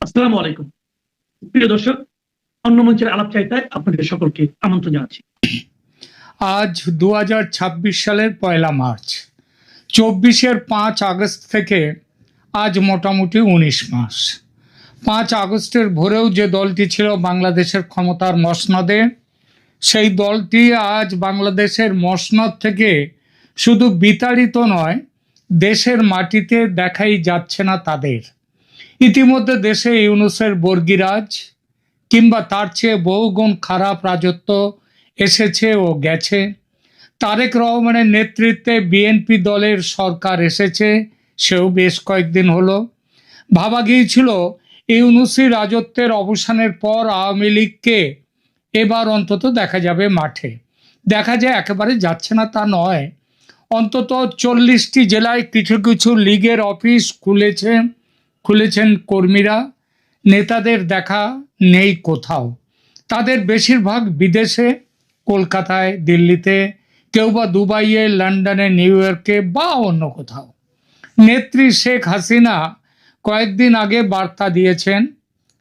আসসালামু আলাইকুম। প্রিয় দর্শক, অন্য মঞ্চের আলাপচারিতায় আপনাদের সকলকে আমন্ত্রণ জানাচ্ছি। আজ 2026 সালের 1 মার্চ। 24-এর 5 আগস্ট থেকে আজ মোটামুটি 19 মাস। 5 আগস্টের ভোরেও যে দলটি ছিল বাংলাদেশের ক্ষমতার মসনদে, সেই দলটি আজ বাংলাদেশের মসনদ থেকে শুধু বিতাড়িত নয়, দেশের মাটিতে দেখাই যাচ্ছে না তাদের। ইতিমধ্যে দেশে ইউনূসের বর্গিরাজ কিংবা তার চেয়ে বহুগুণ খারাপ রাজত্ব এসেছে ও গেছে। তারেক রহমানের নেতৃত্বে বিএনপি দলের সরকার এসেছে, সেও বেশ কয়েকদিন হলো। ভাবা গিয়েছিল ইউনূসী রাজত্বের অবসানের পর আওয়ামী লীগকে এবার অন্তত দেখা যাবে মাঠে। দেখা যায় একেবারে যাচ্ছে না তা নয়, অন্তত 40টি জেলায় কিছু কিছু লীগের অফিস খুলেছেন কর্মীরা। নেতাদের দেখা নেই কোথাও। তাদের বেশিরভাগ বিদেশে, কলকাতায়, দিল্লিতে, কেউ বা দুবাইয়ে, লন্ডনে, নিউ ইয়র্কে বা অন্য কোথাও। নেত্রী শেখ হাসিনা কয়েকদিন আগে বার্তা দিয়েছেন,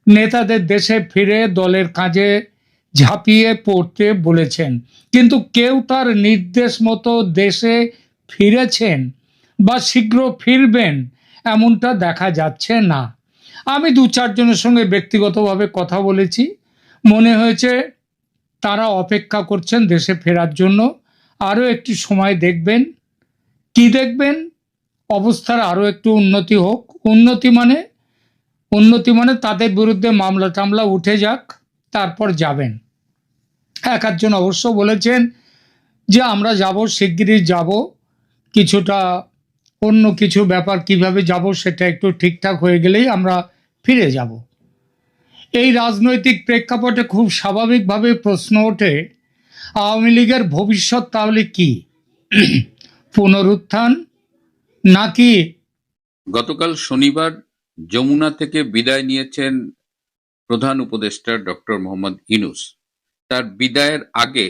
নেতাদের দেশে ফিরে দলের কাজে ঝাঁপিয়ে পড়তে বলেছেন, কিন্তু কেউ তার নির্দেশ মতো দেশে ফিরেছেন বা শীঘ্র ফিরবেন এমনটা দেখা যাচ্ছে না। আমি 2-4 জনের সঙ্গে ব্যক্তিগতভাবে কথা বলেছি, মনে হয়েছে তারা অপেক্ষা করছেন দেশে ফেরার জন্য। আরও একটি সময় দেখবেন। কি দেখবেন? অবস্থার আরও একটু উন্নতি হোক। উন্নতি মানে তাদের বিরুদ্ধে মামলা টামলা উঠে যাক, তারপর যাবেন। এক আধজন অবশ্য বলেছেন যে আমরা যাব, শিগগিরই যাব, কিছুটা অন্য কিছু ব্যাপার কিভাবে যাব সেটা একটু ঠিকঠাক হয়ে গেলেই আমরা ফিরে যাব। এই রাজনৈতিক প্রেক্ষাপটে খুব স্বাভাবিকভাবে প্রশ্ন ওঠে, আওয়ামী লীগের ভবিষ্যৎ তাহলে কি? পুনরুত্থান নাকি? গতকাল শনিবার যমুনা থেকে বিদায় নিয়েছেন প্রধান উপদেষ্টা ডক্টর মোহাম্মদ ইউনূস। তার বিদায়ের আগে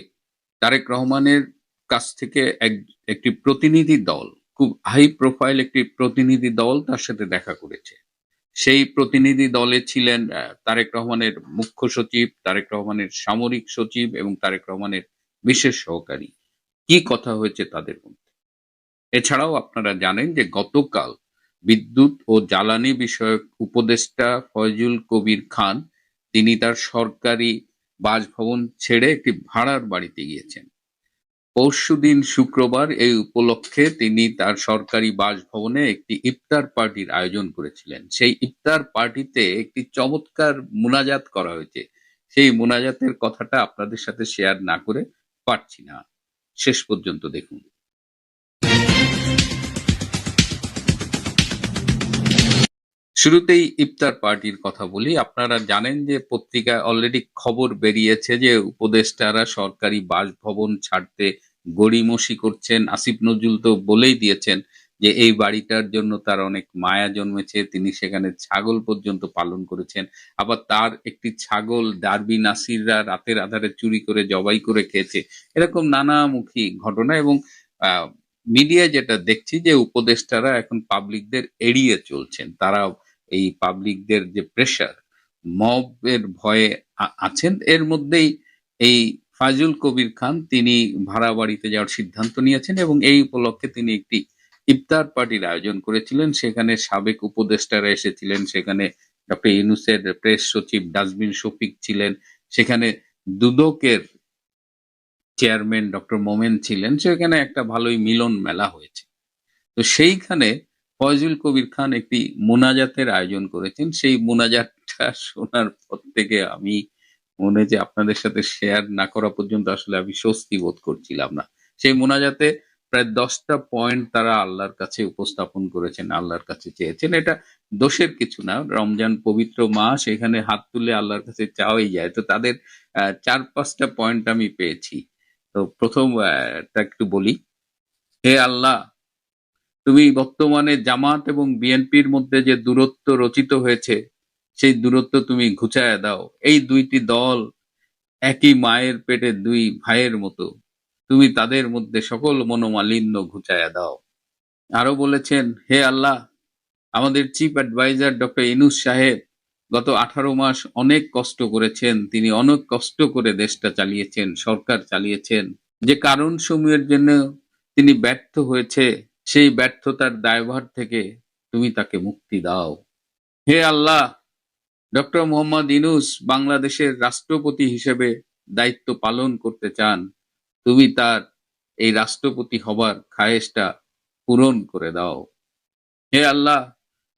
তারেক রহমানের কাছ থেকে একটি প্রতিনিধি দল, খুব হাই প্রোফাইল একটি প্রতিনিধি দল তার সাথে দেখা করেছে। সেই প্রতিনিধি দলে ছিলেন তারেক রহমানের মুখ্য সচিব, তারেক রহমানের সামরিক সচিব এবং তারেক রহমানের বিশেষ সহকারী। কি কথা হয়েছে তাদের মধ্যে? এছাড়াও আপনারা জানেন যে গতকাল বিদ্যুৎ ও জ্বালানি বিষয়ক উপদেষ্টা ফয়জুল কবির খান তিনি তার সরকারি বাসভবন ছেড়ে একটি ভাড়ার বাড়িতে গিয়েছেন। পরশুদিন শুক্রবার এই উপলক্ষে তিনি তার সরকারি বাসভবনে একটি ইফতার পার্টির আয়োজন করেছিলেন। সেই ইফতার পার্টিতে একটি চমৎকার মুনাজাত করা হয়েছে। সেই মুনাজাতের কথাটা আপনাদের সাথে শেয়ার না করে পারছি না। শেষ পর্যন্ত দেখুন। শুরুতেই ইফতার পার্টির কথা বলি। আপনারা জানেন যে পত্রিকায় অলরেডি খবর বেরিয়েছে যে উপদেষ্টারা সরকারি বাসভবন ছাড়তে গড়িমসি করছেন। আসিফ নজরুল তো বলেই দিয়েছেন যে এই বাড়িটার জন্য তার অনেক মায়া জন্মেছে, তিনি সেখানে ছাগল পর্যন্ত পালন করেছেন। আবার তার একটি ছাগল ডার্বি নাসিররা রাতের আধারে চুরি করে জবাই করে খেয়েছে। এরকম নানামুখী ঘটনা এবং মিডিয়ায় যেটা দেখছি যে উপদেষ্টারা এখন পাবলিকদের এড়িয়ে চলছেন। তারা এই পাবলিকদের যে প্রেসার, মবের ভয়ে আছেন। এর মধ্যেই এই ফাজুল কবির খান তিনি ভাড়া বাড়িতে যাওয়ার সিদ্ধান্ত নিয়েছেন এবং এই উপলক্ষে তিনি একটি ইফতার পার্টির আয়োজন করেছিলেন। সেখানে সাবেক উপদেষ্টারা এসেছিলেন, সেখানে ডক্টর ইউনূসের প্রেস সচিব ডাস্টবিন শফিক ছিলেন, সেখানে দুদকের চেয়ারম্যান ডক্টর মোমেন ছিলেন। সেখানে একটা ভালোই মিলন মেলা হয়েছে। তো সেইখানে ফয়জুল কবির খান একটি মোনাজাতের আয়োজন করেছেন। সেই মোনাজাতটা শোনার পর থেকে আমি মনে যে আপনাদের সাথে শেয়ার না করা পর্যন্ত আসলে আমি স্বস্তি বোধ করছিলাম না। সেই মোনাজাতে প্রায় 10টা পয়েন্ট তারা আল্লাহর কাছে উপস্থাপন করেছেন, আল্লাহর কাছে চেয়েছেন। এটা দোষের কিছু না, রমজান পবিত্র মাস, এখানে হাত তুলে আল্লাহর কাছে চাওয়াই যায়। তো তাদের 4-5টা পয়েন্ট আমি পেয়েছি। তো প্রথম একটু বলি। হে আল্লাহ, তুমি বর্তমানে জামাত এবং বিএনপির মধ্যে যে দূরত্ব রচিত হয়েছে সেই দূরত্ব তুমি ঘুচায়া দাও। এই দুইটি দল একই মায়ের পেটে দুই ভাইয়ের মতো, তুমি তাদের মধ্যে সকল মনোমালিন্য ঘুচায়া দাও। আরো বলেছেন, হে আল্লাহ, আমাদের চিফ অ্যাডভাইজার ডক্টর ইউনূস সাহেব গত 18 মাস অনেক কষ্ট করেছেন, তিনি অনেক কষ্ট করে দেশটা চালিয়েছেন, সরকার চালিয়েছেন। যে কারণসমূহের জন্য তিনি ব্যর্থ হয়েছে, সেই ব্যর্থতার দায়ভার থেকে তুমি তাকে মুক্তি দাও। হে আল্লাহ, ডক্টর মোহাম্মদ ইউনূস বাংলাদেশের রাষ্ট্রপতি হিসেবে দায়িত্ব পালন করতে চান, তুমি তার এই রাষ্ট্রপতি হবার খায়েশটা পূরণ করে দাও। হে আল্লাহ,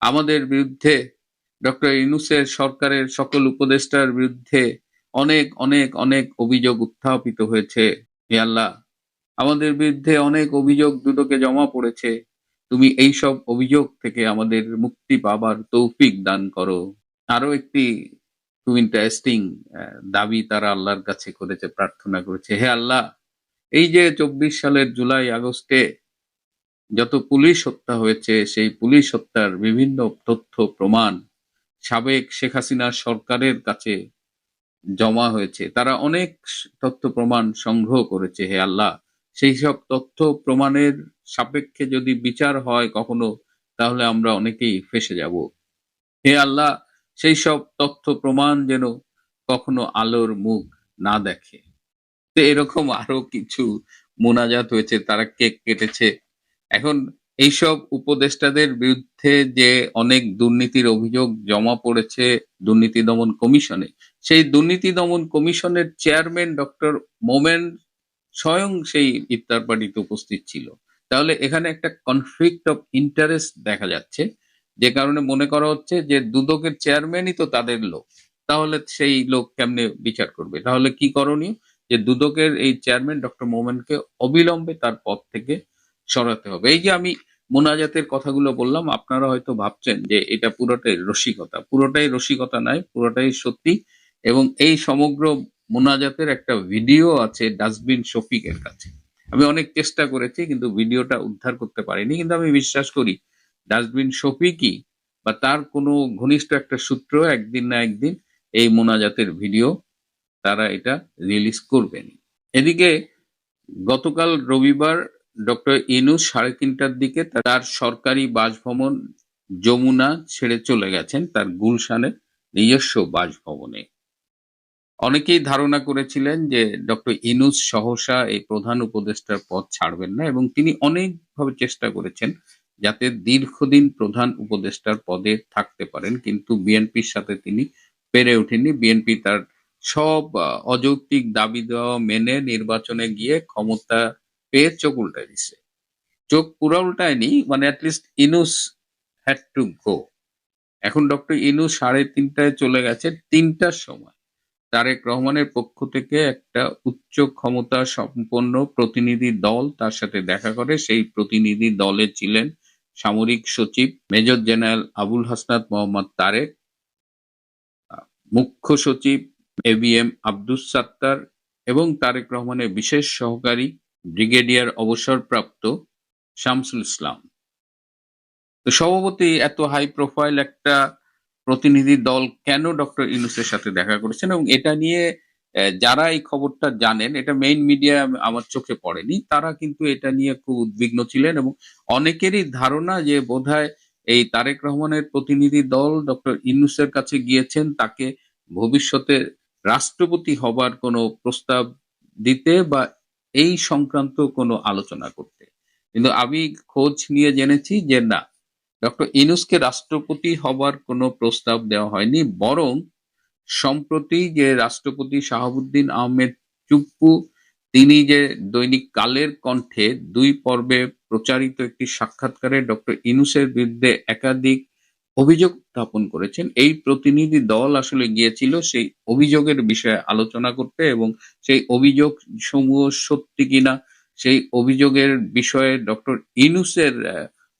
আমাদের বিরুদ্ধে ডক্টর ইউনূসের সরকারের সকল উপদেষ্টার বিরুদ্ধে অনেক অনেক অনেক অভিযোগ উত্থাপিত হয়েছে। হে আল্লাহ, আমাদের বিরুদ্ধে অনেক অভিযোগ দুদকে জমা পড়েছে, তুমি এইসব অভিযোগ থেকে আমাদের মুক্তি পাবার তৌফিক দান করো। আরো একটি খুব ইন্টারেস্টিং দাবি তারা আল্লাহর কাছে করেছে, প্রার্থনা করেছে, হে আল্লাহ, এই যে 24 সালের জুলাই আগস্টে যত পুলিশ হত্যা হয়েছে, সেই পুলিশ হত্যার বিভিন্ন তথ্য প্রমাণ সাবেক শেখ হাসিনার সরকারের কাছে জমা হয়েছে। তারা অনেক তথ্য প্রমাণ সংগ্রহ করেছে। হে আল্লাহ, সেই সব তথ্য প্রমাণের সাপেক্ষে যদি বিচার হয় কখনো, তাহলে আমরা অনেকেই ফেঁসে যাব। হে আল্লাহ, সেই সব তথ্য প্রমাণ যেন কখনো আলোর মুখ না দেখে। তো এরকম আরো কিছু মোনাজাত হয়েছে, তারা কেক কেটেছে। এখন এইসব উপদেষ্টাদের বিরুদ্ধে যে অনেক দুর্নীতির অভিযোগ জমা পড়েছে দুর্নীতি দমন কমিশনে, সেই দুর্নীতি দমন কমিশনের চেয়ারম্যান ডক্টর মোমেন স্বয়ং সেই ইফতার পার্টিতে উপস্থিত ছিল। তাহলে এখানে একটা কনফ্লিক্ট অফ ইন্টারেস্ট দেখা যাচ্ছে, যে কারণে মনে করা হচ্ছে যে দুদকের চেয়ারম্যানই তো তাদের লোক, তাহলে সেই লোক কেমনে বিচার করবে? তাহলে কি করণীয়? যে দুদকের এই চেয়ারম্যান ডক্টর মোমেনকে অবিলম্বে তার পদ থেকে সরাতে হবে। এই যে আমি মোনাজাতের কথাগুলো বললাম, আপনারা হয়তো ভাবছেন যে এটা পুরোটাই রসিকতা। পুরোটাই রসিকতা নয়, পুরোটাই সত্যি। এবং এই সমগ্র মোনাজাতের একটা ভিডিও আছে ডাস্টবিন শফিকের কাছে। আমি অনেক চেষ্টা করেছি কিন্তু ভিডিওটা উদ্ধার করতে পারিনি, কিন্তু আমি বিশ্বাস করি ডাস্টবিন শফিকই বা তার কোনো ঘনিষ্ঠ একটা সূত্র একদিন না একদিন এই মোনাজাতের ভিডিও তারা এটা রিলিজ করবেন। এদিকে গতকাল রবিবার ডক্টর ইউনূস 3:30টার দিকে তার সরকারি বাসভবন যমুনা ছেড়ে চলে গেছেন তার গুলশানের নিজস্ব বাসভবনে। অনেকেই ধারণা করেছিলেন যে ডক্টর ইউনূস সহসা এই প্রধান উপদেষ্টার পদ ছাড়বেন না, এবং তিনি অনেকভাবে চেষ্টা করেছেন যাতে দীর্ঘদিন প্রধান উপদেষ্টার পদে থাকতে পারেন, কিন্তু বিএনপির সাথে তিনি পেরে ওঠেননি। বিএনপি তার সব অযৌক্তিক দাবি দেওয়া মেনে নির্বাচনে গিয়ে ক্ষমতা পেয়ে চোখ উল্টায় দিছে। চোখ পুরা উল্টায়নি, মানে at least Yunus had to go. এখন ডক্টর ইউনূস 3:30টায় চলে গেছে। 3টার সময় তারেক রহমানের পক্ষ থেকে একটা উচ্চ ক্ষমতা সম্পন্ন প্রতিনিধি দল তার সাথে দেখা করে। সেই প্রতিনিধি দলে ছিলেন সামরিক সচিব মেজর জেনারেল আবুল হাসনাত মোহাম্মদ তারেক, মুখ্য সচিব এবিএম আব্দুস সাত্তার এবং তারেক রহমানের বিশেষ সহকারী ব্রিগেডিয়ার অবসরপ্রাপ্ত শামসুল ইসলাম। তো সভাপতি এত হাই প্রোফাইল একটা প্রতিনিধি দল কেন ডক্টর ইউনূসের সাথে দেখা করেছেন, এবং এটা নিয়ে যারা এই খবরটা জানেন, এটা মেইন মিডিয়া আমার চোখে পড়েনি, তারা কিন্তু এটা নিয়ে খুব উদ্বিগ্ন ছিলেন। এবং অনেকেরই ধারণা যে বোধহয় এই তারেক রহমানের প্রতিনিধি দল ডক্টর ইউনূসের কাছে গিয়েছেন তাকে ভবিষ্যতে রাষ্ট্রপতি হবার কোনো প্রস্তাব দিতে বা এই সংক্রান্ত কোনো আলোচনা করতে। কিন্তু আমি খোঁজ নিয়ে জেনেছি যে না, ডক্টর ইউনূসকে রাষ্ট্রপতি হবার কোনো প্রস্তাব দেওয়া হয়নি, বরং সম্প্রতি যে রাষ্ট্রপতি শাহাবুদ্দিন আহমেদ চুপ্পু তিনি যে দৈনিক কালের কণ্ঠে 2 পর্বে প্রচারিত একটি সাক্ষাৎকারে ডক্টর ইউনূসের বিরুদ্ধে একাধিক অভিযোগ উত্থাপন করেছেন, এই প্রতিনিধি দল আসলে গিয়েছিল সেই অভিযোগের বিষয়ে আলোচনা করতে এবং সেই অভিযোগ সমূহ সত্যি কিনা, সেই অভিযোগের বিষয়ে ডক্টর ইউনূসের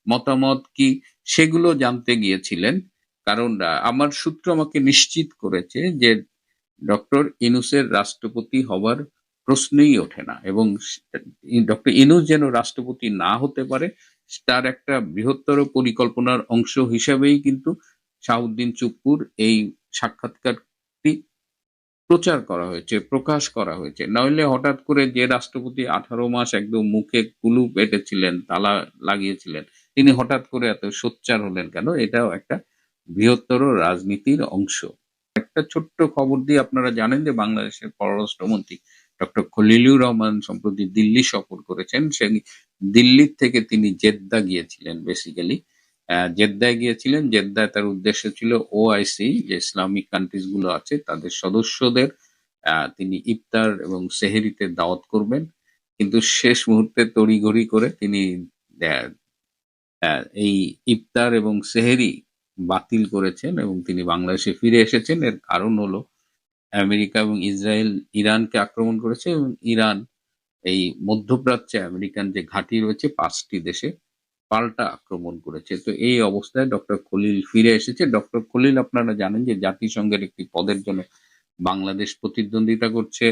মতামত কি, সেগুলো জানতে গিয়েছিলেন। কারণ আমার সূত্র আমাকে নিশ্চিত করেছে যে ডক্টর ইউনূসের রাষ্ট্রপতি হবার প্রশ্নই ওঠে না, এবং ডক্টর ইউনূস যেন রাষ্ট্রপতি না হতে পারে তার একটা বৃহত্তর পরিকল্পনার অংশ হিসেবেই কিন্তু শাহাবুদ্দিন চুপ্পুর এই সাক্ষাৎকারটি প্রচার করা হয়েছে, প্রকাশ করা হয়েছে। নইলে হঠাৎ করে যে রাষ্ট্রপতি 18 মাস একদম মুখে কুলুপ এঁটেছিলেন, তালা লাগিয়েছিলেন, তিনি হঠাৎ করে এত সোচ্চার হলেন কেন? এটাও একটা বৃহত্তর রাজনীতির অংশ। একটা ছোট্ট খবর দিয়ে আপনারা জানেন যে বাংলাদেশের পররাষ্ট্রমন্ত্রী ডক্টর খলিলুর রহমান সম্প্রতি দিল্লি সফর করেছেন। সেই দিল্লির থেকে তিনি জেদ্দা গিয়েছিলেন বেসিক্যালি। জেদ্দায় গিয়েছিলেন। জেদ্দায় তার উদ্দেশ্য ছিল ওআইসি, যে ইসলামিক কান্ট্রিজ গুলো আছে তাদের সদস্যদের তিনি ইফতার এবং সেহেরিতে দাওয়াত করবেন। কিন্তু শেষ মুহূর্তে তড়িঘড়ি করে তিনি এই ইফতার এবং সেহেরি বাতিল করেছেন এবং তিনি বাংলাদেশে ফিরে এসেছেন। এর কারণ হলো আমেরিকা এবং ইসরায়েল ইরানকে আক্রমণ করেছে এবং ইরান এই মধ্যপ্রাচ্যে আমেরিকান যে ঘাঁটি রয়েছে 5টি দেশে পাল্টা আক্রমণ করেছে। তো এই অবস্থায় ডক্টর খলিল ফিরে এসেছে। ডক্টর খলিল আপনারা জানেন যে জাতিসংঘের একটি পদের জন্য বাংলাদেশ প্রতিদ্বন্দ্বিতা করছে।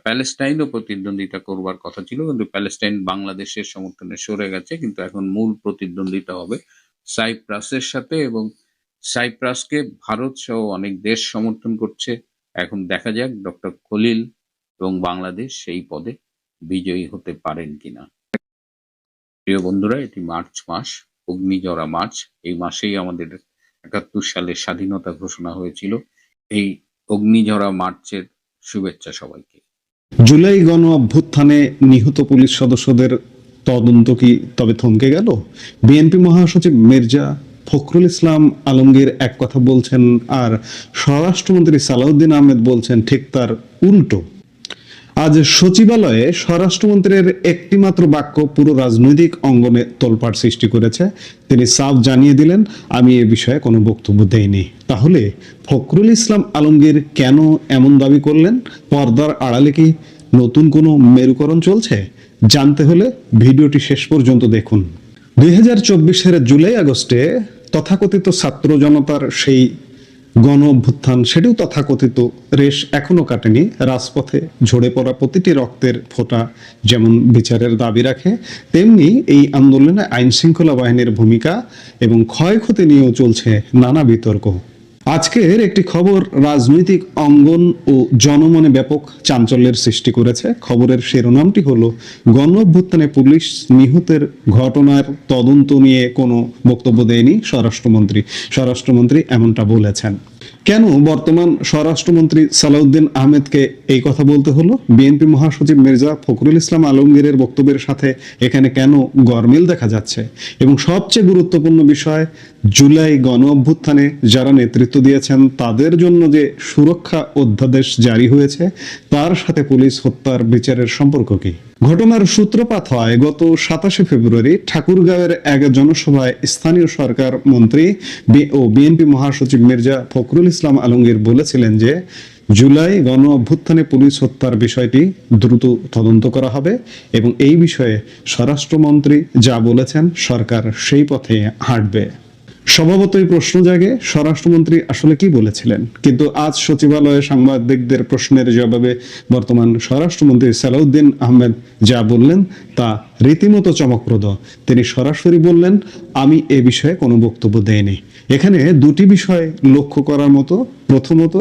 প্যালেস্টাইনও প্রতিদ্বন্দ্বিতা করবার কথা ছিল, কিন্তু প্যালেস্টাইন বাংলাদেশের সমর্থনে সরে গেছে। কিন্তু এখন মূল প্রতিদ্বন্দ্বিতা হবে সাইপ্রাসের সাথে, এবং সাইপ্রাসকে ভারত সহ অনেক দেশ সমর্থন করছে। এখন দেখা যাক ডক্টর খলিল এবং বাংলাদেশ সেই পদে বিজয়ী হতে পারেন কিনা। প্রিয় বন্ধুরা, এটি মার্চ মাস, অগ্নিঝরা মার্চ। এই মাসেই আমাদের ৭১ সালের স্বাধীনতা ঘোষণা হয়েছিল। এই অগ্নিঝরা মার্চের শুভেচ্ছা সবাইকে। জুলাই গণ অভ্যুত্থানে নিহত পুলিশ সদস্যদের তদন্ত কি তবে থমকে গেল? বিএনপি মহাসচিব মির্জা ফখরুল ইসলাম আলমগীর এক কথা বলছেন, আর স্বরাষ্ট্রমন্ত্রী সালাউদ্দিন আহমেদ বলছেন ঠিক তার উল্টো। আজ সচিবালয়ে স্বরাষ্ট্রমন্ত্রীর একটি মাত্র বাক্য পুরো রাজনৈতিক অঙ্গনে তোলপাড় সৃষ্টি করেছে। তিনি সাফ জানিয়ে দিলেন, আমি এ বিষয়ে কোনো বক্তব্য দেইনি। তাহলে ফখরুল ইসলাম আলমগীর কেন এমন দাবি করলেন? পর্দার আড়ালে কি নতুন কোনো মেরুকরণ চলছে? জানতে হলে ভিডিওটি শেষ পর্যন্ত দেখুন। 2024-এর জুলাই আগস্টে তথাকথিত ছাত্র জনতার সেই গণ অভ্যুত্থান, সেটিও তথাকথিত রেশ এখনো কাটেনি। রাজপথে ঝরে পড়া প্রতিটি রক্তের ফোঁটা যেমন বিচারের দাবি রাখে, তেমনি এই আন্দোলনে আইন শৃঙ্খলা বাহিনীর ভূমিকা এবং ক্ষয়ক্ষতি নিয়েও চলছে নানা বিতর্ক। আজকের একটি খবর রাজনৈতিক অঙ্গন ও জনমনে ব্যাপক চাঞ্চল্যের সৃষ্টি করেছে। খবরের শিরোনামটি হলো, গণ অভ্যুত্থানে পুলিশ নিহতের ঘটনার তদন্ত নিয়ে কোনো বক্তব্য দেয়নি স্বরাষ্ট্রমন্ত্রী। স্বরাষ্ট্রমন্ত্রী এমনটা বলেছেন। কেন বর্তমান স্বরাষ্ট্রমন্ত্রী সালাউদ্দিন আহমেদকে এই কথা বলতে হলো? বিএনপি মহাসচিব মির্জা ফখরুল ইসলাম আলমগীরের বক্তব্যের সাথে এখানে কেন গরমিল দেখা যাচ্ছে? এবং সবচেয়ে গুরুত্বপূর্ণ বিষয়, জুলাই গণ অভ্যুত্থানে যারা নেতৃত্ব দিয়েছেন তাদের জন্য যে সুরক্ষা অধ্যাদেশ জারি হয়েছে, তার সাথে পুলিশ হত্যার বিচারের সম্পর্ক কি? ঘটনার সূত্রপাত হয় গত 27 ফেব্রুয়ারি ঠাকুরগাঁওয়ের এক জনসভায় স্থানীয় সরকার মন্ত্রী ও বিএনপি মহাসচিব মির্জা ফখরুল ইসলাম আলমগীর বলেছিলেন যে জুলাই গণ অভ্যুত্থানে পুলিশ হত্যার বিষয়টি দ্রুত তদন্ত করা হবে এবং এই বিষয়ে স্বরাষ্ট্রমন্ত্রী যা বলেছেন সরকার সেই পথে হাঁটবে। স্বভাবতই প্রশ্ন জাগে, স্বরাষ্ট্রমন্ত্রী আসলে কি বলেছিলেন? কিন্তু আজ সচিবালয়ে সাংবাদিকদের প্রশ্নের জবাবে বর্তমান স্বরাষ্ট্রমন্ত্রী সালাউদ্দিন আহমেদ যা বললেন তা রীতিমতো চমকপ্রদ। তিনি সরাসরি বললেন, আমি এ বিষয়ে কোনো বক্তব্য দেইনি। এখানে দুটি বিষয় লক্ষ্য করার মতো। প্রথমত,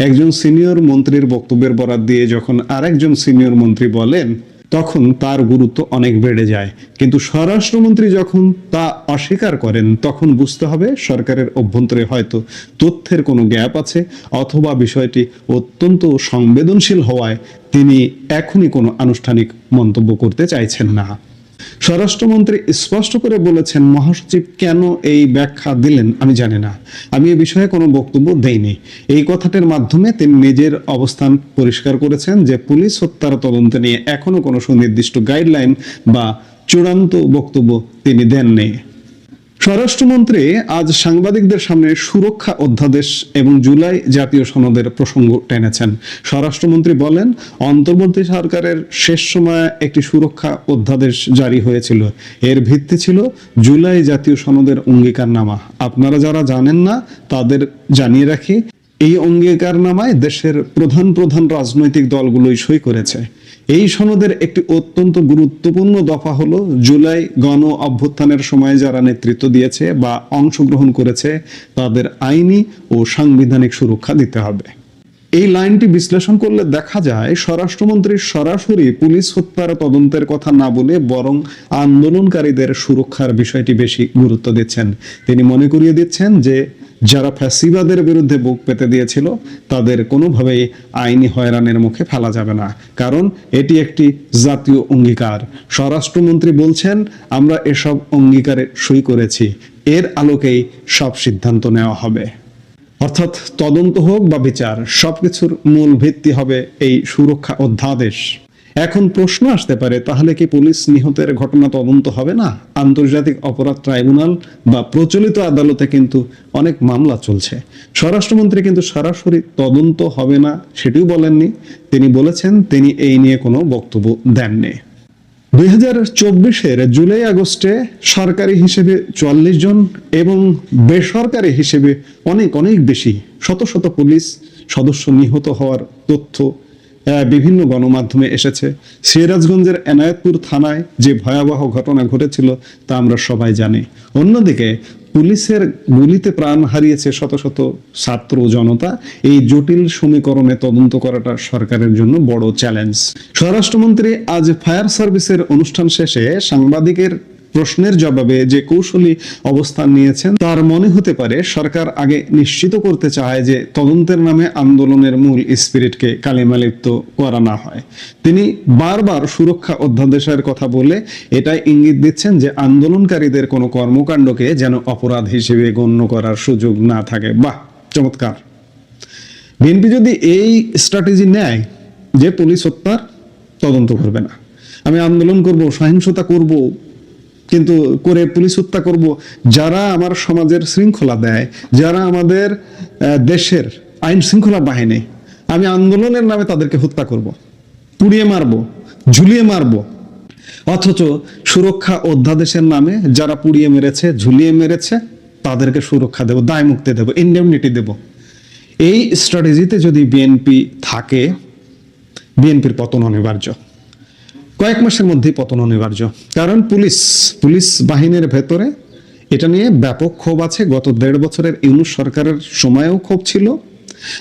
একজন সিনিয়র মন্ত্রীর বক্তব্যের বরাত দিয়ে যখন আরেকজন সিনিয়র মন্ত্রী বলেন, তখন তার গুরুত্ব অনেক বেড়ে যায়। কিন্তু স্বরাষ্ট্রমন্ত্রী যখন তা অস্বীকার করেন, তখন বুঝতে হবে সরকারের অভ্যন্তরে হয়তো তথ্যের কোনো গ্যাপ আছে, অথবা বিষয়টি অত্যন্ত সংবেদনশীল হওয়ায় তিনি এখনই কোনো আনুষ্ঠানিক মন্তব্য করতে চাইছেন না। স্বরাষ্ট্রমন্ত্রী স্পষ্ট করে বলেছেন, মহাসচিব কেন এই ব্যাখ্যা দিলেন আমি জানি না, আমি এ বিষয়ে কোনো বক্তব্য দেইনি। এই কথাটির মাধ্যমে তিনি নিজের অবস্থান পরিষ্কার করেছেন যে পুলিশ হত্যার তদন্ত নিয়ে এখনো কোনো সুনির্দিষ্ট গাইডলাইন বা চূড়ান্ত বক্তব্য তিনি দেননি। স্বরাষ্ট্রমন্ত্রী আজ সাংবাদিকদের সামনে সুরক্ষা অধ্যাদেশ এবং জুলাই জাতীয় সনদের প্রসঙ্গ টেনেছেন। স্বরাষ্ট্রমন্ত্রী বলেন, অন্তর্বর্তী সরকারের শেষ সময়ে একটি সুরক্ষা অধ্যাদেশ জারি হয়েছিল। এর ভিত্তি ছিল জুলাই জাতীয় সনদের অঙ্গীকারনামা। আপনারা যারা জানেন না তাদের জানিয়ে রাখি, এই অঙ্গীকারনামায় দেশের প্রধান প্রধান রাজনৈতিক দলগুলোই সই করেছে। এই সনদের একটি অত্যন্ত গুরুত্বপূর্ণ দফা হলো, জুলাই গণ অভ্যুত্থানের সময় যারা নেতৃত্ব দিয়েছে বা অংশগ্রহণ করেছে তাদের আইনি ও সাংবিধানিক সুরক্ষা দিতে হবে। এই লাইনটি বিশ্লেষণ করলে দেখা যায় স্বরাষ্ট্রমন্ত্রী সরাসরি পুলিশ হত্যার তদন্তের কথা না বলে বরং আন্দোলনকারীদের সুরক্ষার বিষয়টি বেশি গুরুত্ব দিচ্ছেন। তিনি মনে করিয়ে দিচ্ছেন যে যারা ফ্যাসিবাদের বিরুদ্ধে বুক পেতে দিয়েছিল তাদের কোনোভাবেই আইনি হয়রানির মুখে ফেলা যাবে না, কারণ এটি একটি জাতীয় অঙ্গীকার। স্বরাষ্ট্রমন্ত্রী বলছেন, আমরা এসব অঙ্গীকারে সই করেছি, এর আলোকেই সব সিদ্ধান্ত নেওয়া হবে। অর্থাৎ তদন্ত হোক বা বিচার, সবকিছুর মূল ভিত্তি হবে এই সুরক্ষা অধ্যাদেশ। এখন প্রশ্ন আসতে পারে, তাহলে কি পুলিশ নিহতের ঘটনা তদন্ত হবে না? আন্তর্জাতিক অপরাধ ট্রাইব্যুনাল বা প্রচলিত আদালতে কিন্তু অনেক মামলা চলছে। স্বরাষ্ট্রমন্ত্রী কিন্তু সরাসরি তদন্ত হবে না সেটিও বলেননি। তিনি বলেছেন তিনি এই নিয়ে কোনো বক্তব্য দেননি। 2024-এর জুলাই আগস্টে সরকারি হিসেবে 44 জন এবং বেসরকারি হিসেবে অনেক অনেক বেশি শত শত পুলিশ সদস্য নিহত হওয়ার তথ্য বিভিন্ন গণমাধ্যমে এসেছে। সিরাজগঞ্জের এনায়েতপুর থানায় যে ভয়াবহ ঘটনা ঘটেছিল তা আমরা সবাই জানি। অন্যদিকে পুলিশের গুলিতে প্রাণ হারিয়েছে শত শত ছাত্র জনতা। এই জটিল সমীকরণে তদন্ত করাটা সরকারের জন্য বড় চ্যালেঞ্জ। স্বরাষ্ট্রমন্ত্রী আজ ফায়ার সার্ভিসের অনুষ্ঠান শেষে সাংবাদিকের প্রশ্নের জবাবে যে কৌশলী অবস্থান নিয়েছেন তার মনে হতে পারে সরকার আগে নিশ্চিত করতে চায় যে তদন্তের নামে আন্দোলনের মূল স্পিরিটকে কালিমালিপ্ত করা না হয়। তিনি বারবার সুরক্ষা অধ্যাদেশের কথা বলে এটাই ইঙ্গিত দিচ্ছেন যে আন্দোলনকারীদের কোনো কর্মকাণ্ডকে যেন অপরাধ হিসেবে গণ্য করার সুযোগ না থাকে। বাহ, চমৎকার। বিএনপি যদি এই স্ট্র্যাটেজি নেয় যে পুলিশ হত্যার তদন্ত করবে না, আমি আন্দোলন করব, সহিংসতা করব, কিন্তু করে পুলিশ হত্যা করব, যারা আমার সমাজের শৃঙ্খলা দেয়, যারা আমাদের দেশের আইন শৃঙ্খলা বাহিনী, আমি আন্দোলনের নামে তাদেরকে হত্যা করব, পুড়িয়ে মারব, ঝুলিয়ে মারব, অথচ সুরক্ষা অধ্যাদেশের নামে যারা পুড়িয়ে মেরেছে, ঝুলিয়ে মেরেছে তাদেরকে সুরক্ষা দেব, দায় মুক্তি দেব, ইন্ডেমনিটি দেব। এই স্ট্র্যাটেজিতে যদি বিএনপি থাকে, বিএনপির পতন অনিবার্য, কয়েক মাসের মধ্যেই পতন অনিবার্য। কারণ পুলিশ বাহিনীর ভেতরে এটা নিয়ে ব্যাপক ক্ষোভ আছে। গত 1.5 বছরের ইউনূস সরকারের সময়েও ক্ষোভ ছিল।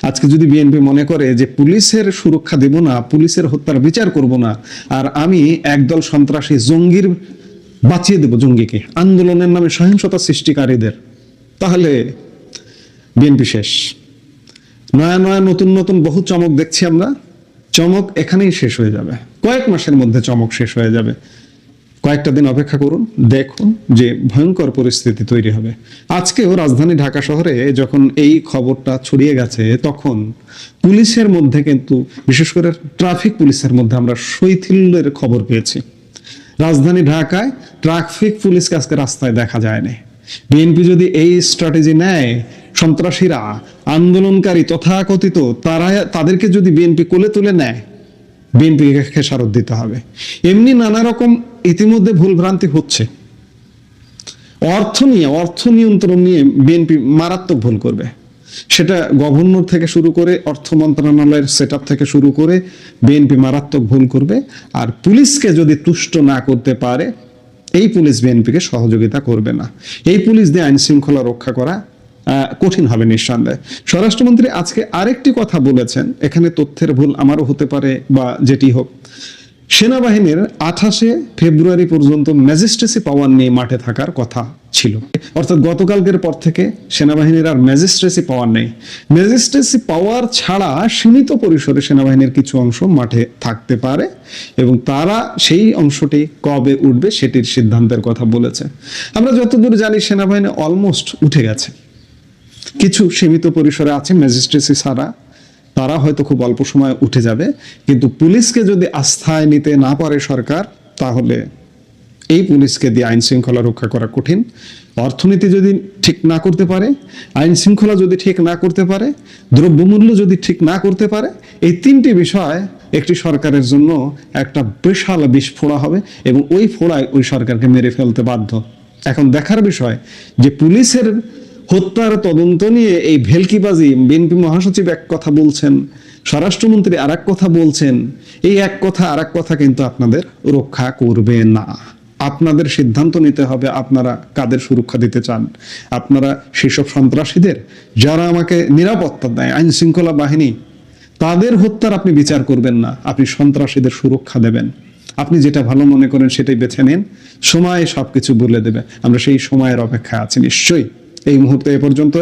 আজকে যদি বিএনপি মনে করে যে পুলিশের সুরক্ষা দেব না, পুলিশের হত্যার বিচার করব না, আর আমি একদল সন্ত্রাসী জঙ্গির বাঁচিয়ে দেব, জঙ্গিকে, আন্দোলনের নামে সহিংসতা সৃষ্টিকারীদের, তাহলে বিএনপি শেষ। নয়া নতুন বহু চমক দেখছি আমরা, চমক এখানেই শেষ হয়ে যাবে, কয়েক মাসের মধ্যে চমক শেষ হয়ে যাবে। কয়েকটা দিন অপেক্ষা করুন, দেখুন যে ভয়ঙ্কর পরিস্থিতি তৈরি হবে। আজকেও রাজধানী ঢাকা শহরে যখন এই খবরটা ছড়িয়ে গেছে, তখন পুলিশের মধ্যে কিন্তু, বিশেষ করে ট্রাফিক পুলিশের মধ্যে আমরা শৈথিল্যের খবর পেয়েছি। রাজধানী ঢাকায় ট্রাফিক পুলিশকে আজকে রাস্তায় দেখা যায়নি। বিএনপি যদি এই স্ট্র্যাটেজি নেয়, সন্ত্রাসীরা, আন্দোলনকারী তথাকথিত তাদেরকে যদি বিএনপি কোলে তুলে নেয়, বিএনপিকে খেসারত দিতে হবে। এমনি নানা রকম ইতিমধ্যে ভুলভ্রান্তি হচ্ছে। অর্থ নিয়ন্ত্রণ নিয়ে বিএনপি মারাত্মক ভুল করবে। সেটা গভর্নর থেকে শুরু করে অর্থ মন্ত্রণালয়ের সেটআপ থেকে শুরু করে বিএনপি মারাত্মক ভুল করবে। আর পুলিশকে যদি তুষ্ট না করতে পারে, এই পুলিশ বিএনপিকে সহযোগিতা করবে না। এই পুলিশ দিয়ে আইন শৃঙ্খলা রক্ষা করা কঠিন হবে নিঃসন্দেহে। স্বরাষ্ট্রমন্ত্রী আজকে আরেকটি কথা বলেছেন, এখানে তথ্যের ভুল আমারও হতে পারে বা যেটি হোক, সেনাবাহিনীর 28 ফেব্রুয়ারি পর্যন্ত ম্যাজিস্ট্রেসি পাওয়ার নিয়ে মাঠে থাকার কথা ছিল। অর্থাৎ গতকালকের পর থেকে সেনাবাহিনীর আর ম্যাজিস্ট্রেসি পাওয়ার নেই। ম্যাজিস্ট্রেসি পাওয়ার ছাড়া সীমিত পরিসরে সেনাবাহিনীর কিছু অংশ মাঠে থাকতে পারে এবং তারা সেই অংশটি কবে উঠবে সেটির সিদ্ধান্তের কথা বলেছে। আমরা যতদূর জানি সেনাবাহিনী অলমোস্ট উঠে গেছে। কিছু সীমিত পরিসরে আছে ম্যাজিস্ট্রেসি ছাড়া, তারা হয়তো খুব অল্প সময় উঠে যাবে। কিন্তু পুলিশকে যদি আস্থায় নিতে না পারে সরকার, তাহলে এই পুলিশকে দিয়ে আইন শৃঙ্খলা রক্ষা করা কঠিন। অর্থনীতি যদি ঠিক না করতে পারে, আইন শৃঙ্খলা যদি ঠিক না করতে পারে, দ্রব্যমূল্য যদি ঠিক না করতে পারে, এই তিনটি বিষয় একটি সরকারের জন্য একটা বিশাল বিস্ফোড়া হবে এবং ওই ফোড়ায় ওই সরকারকে মেরে ফেলতে বাধ্য। এখন দেখার বিষয় যে পুলিশের হত্যার তদন্ত নিয়ে এই ভেলকিবাজি, বিএনপি মহাসচিব এক কথা বলছেন, স্বরাষ্ট্রমন্ত্রী আর এক কথা বলছেন, এই এক কথা আর এক কথা কিন্তু আপনাদের রক্ষা করবে না। আপনাদের সিদ্ধান্ত নিতে হবে আপনারা কাদের সুরক্ষা দিতে চান। আপনারা সেসব সন্ত্রাসীদের যারা আমাকে নিরাপত্তা দেয়, আইন শৃঙ্খলা বাহিনী, তাদের হত্যার আপনি বিচার করবেন না, আপনি সন্ত্রাসীদের সুরক্ষা দেবেন। আপনি যেটা ভালো মনে করেন সেটাই বেছে নিন, সময় সবকিছু বলে দেবে। আমরা সেই সময়ের অপেক্ষায় আছি নিশ্চয়ই। এই মুহূর্তে এ পর্যন্ত।